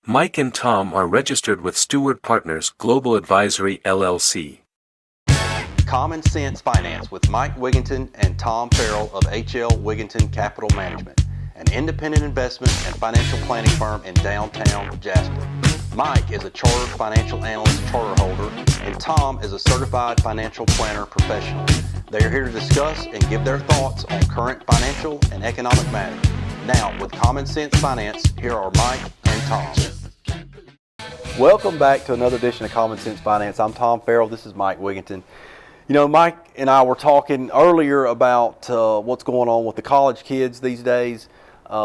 Mike and Tom are registered with Stewart Partners Global Advisory LLC. Common Sense Finance with Mike Wiginton and Tom Farrell of HL Wiginton Capital Management, an independent investment and financial planning firm in downtown Jasper. Mike is a chartered financial analyst charter holder, and Tom is a certified financial planner professional. They are here to discuss and give their thoughts on current financial and economic matters. Now, with Common Sense Finance, here are Mike and Tom. Welcome back to another edition of Common Sense Finance. I'm Tom Farrell. This is Mike Wiginton. You know, Mike and I were talking earlier about what's going on with the college kids these days.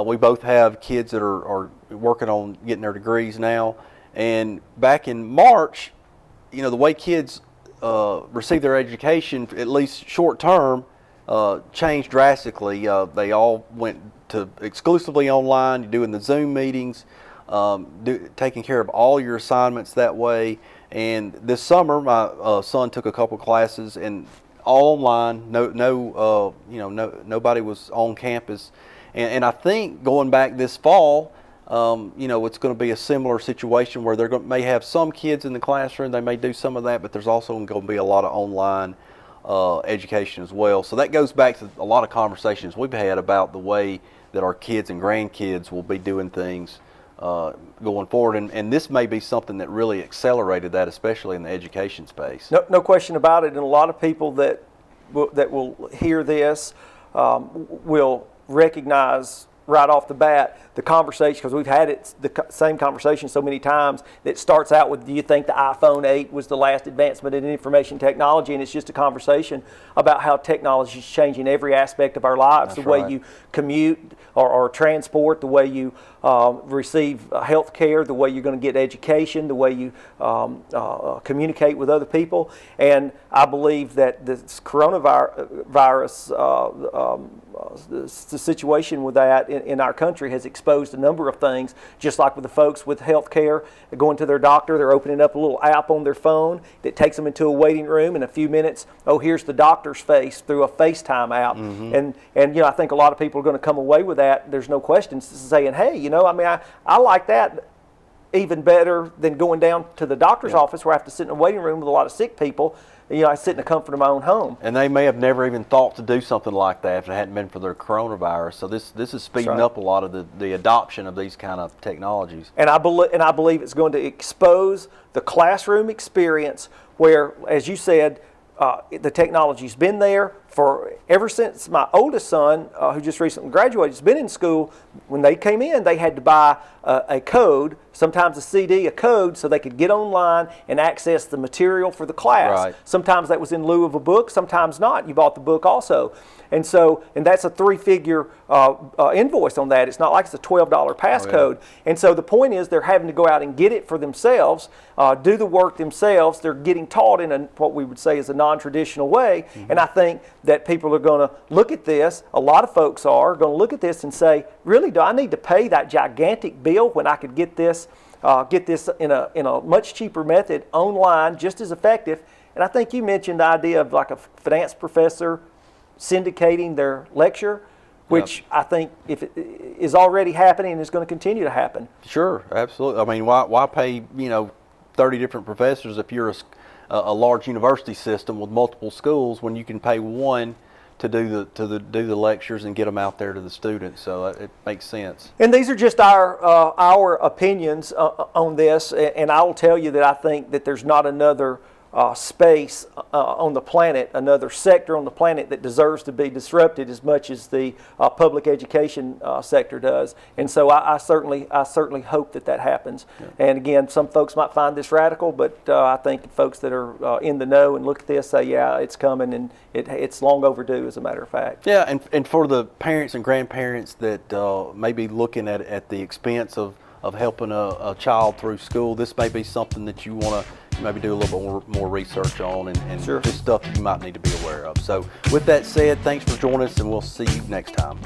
We both have kids that are working on getting their degrees now. And back in March, you know, the way kids receive their education, at least short term, changed drastically. They all went to exclusively online, doing the Zoom meetings, taking care of all your assignments that way. And this summer, my son took a couple classes and all online. Nobody was on campus. And I think going back this fall, it's going to be a similar situation where they may have some kids in the classroom. They may do some of that, but there's also going to be a lot of online education as well. So that goes back to a lot of conversations we've had about the way that our kids and grandkids will be doing things going forward, and this may be something that really accelerated that, especially in the education space. No question about it, and a lot of people that will hear this will recognize right off the bat the conversation, because we've had the same conversation so many times, that starts out with, do you think the iPhone 8 was the last advancement in information technology? And it's just a conversation about how technology is changing every aspect of our lives. That's the way you commute or transport, the way you receive health care, the way you're going to get education, the way you communicate with other people. And I believe that this coronavirus, the situation with that in our country has exposed a number of things, just like with the folks with health care going to their doctor. They're opening up a little app on their phone that takes them into a waiting room. In a few minutes, here's the doctor's face through a FaceTime app. Mm-hmm. And I think a lot of people are going to come away with that. There's no question saying, hey, I like that even better than going down to the doctor's office where I have to sit in a waiting room with a lot of sick people. I sit in the comfort of my own home. And they may have never even thought to do something like that if it hadn't been for their coronavirus. So this is speeding up a lot of the adoption of these kind of technologies. And I believe it's going to expose the classroom experience where, as you said, the technology's been there for ever since my oldest son, who just recently graduated, has been in school. When they came in, they had to buy a code, sometimes a CD, a code, so they could get online and access the material for the class. Right. Sometimes that was in lieu of a book, sometimes not. You bought the book also. And that's a 3-figure invoice on that. It's not like it's a $12 passcode. And so the point is they're having to go out and get it for themselves, do the work themselves. They're getting taught in what we would say is a non-traditional way. Mm-hmm. And I think that people are going to look at this, a lot of folks are going to look at this and say, really, do I need to pay that gigantic bill when I could get this in a much cheaper method online, just as effective? And I think you mentioned the idea of like a finance professor syndicating their lecture, which I think if it is already happening and is going to continue to happen. Sure, absolutely. I mean, why pay 30 different professors if you're a large university system with multiple schools when you can pay one to do the lectures and get them out there to the students? So it makes sense. And these are just our opinions on this, and I will tell you that I think that there's not another space on the planet, another sector on the planet that deserves to be disrupted as much as the public education sector does. And so I certainly hope that happens. Yeah. And again, some folks might find this radical, but I think folks that are in the know and look at this say, yeah, it's coming, and it's long overdue, as a matter of fact. Yeah, and for the parents and grandparents that may be looking at the expense of helping a child through school, this may be something that you want to maybe do a little bit more research on and sure, just stuff that you might need to be aware of. So with that said, thanks for joining us, and we'll see you next time.